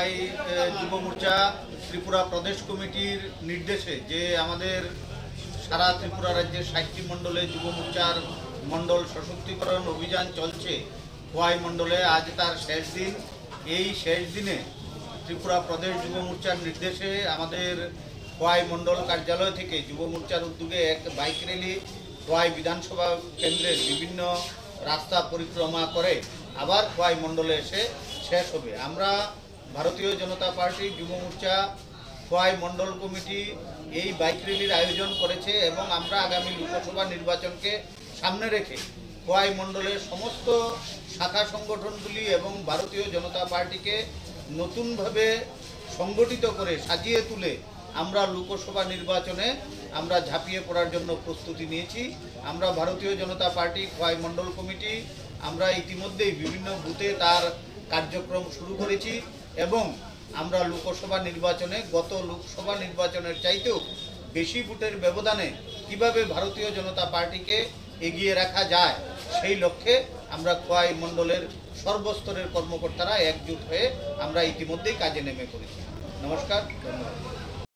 খোয়াই যুব মোর্চা ত্রিপুরা প্রদেশ কমিটির নির্দেশে যে আমাদের সারা ত্রিপুরা রাজ্যের 60টি মণ্ডলে যুব মোর্চার মণ্ডল সশক্তিকরণ অভিযান চলছে। খোয়াই মণ্ডলে আজ তার শেষ দিন। এই শেষ দিনে ত্রিপুরা প্রদেশ যুব মোর্চার নির্দেশে আমাদের খোয়াই মণ্ডল কার্যালয় থেকে যুব মোর্চার উদ্যোগে এক বাইক র্যালি খোয়াই বিধানসভা কেন্দ্রের বিভিন্ন রাস্তা পরিক্রমা করে আবার খোয়াই মণ্ডলে এসে শেষ হবে। আমরা ভারতীয় জনতা পার্টি যুব মোর্চা খোয়াই মণ্ডল কমিটি এই বাইক র্যালির আয়োজন করেছে এবং আমরা আগামী লোকসভা নির্বাচনকে সামনে রেখে খোয়াই মণ্ডলের সমস্ত শাখা সংগঠনগুলি এবং ভারতীয় জনতা পার্টিকে নতুনভাবে সংগঠিত করে সাজিয়ে তুলে আমরা লোকসভা নির্বাচনে আমরা ঝাঁপিয়ে পড়ার জন্য প্রস্তুতি নিয়েছি। আমরা ভারতীয় জনতা পার্টি খোয়াই মণ্ডল কমিটি আমরা ইতিমধ্যেই বিভিন্ন বুথে তার কার্যক্রম শুরু করেছি এবং আমরা লোকসভা নির্বাচনে গত লোকসভা নির্বাচনের চাইতেও বেশি ভোটের ব্যবধানে কিভাবে ভারতীয় জনতা পার্টিকে এগিয়ে রাখা যায় সেই লক্ষ্যে আমরা খোয়াই মণ্ডলের সর্বস্তরের কর্মকর্তারা একজোট হয়ে আমরা ইতিমধ্যেই কাজে নেমে পড়েছি। নমস্কার, ধন্যবাদ।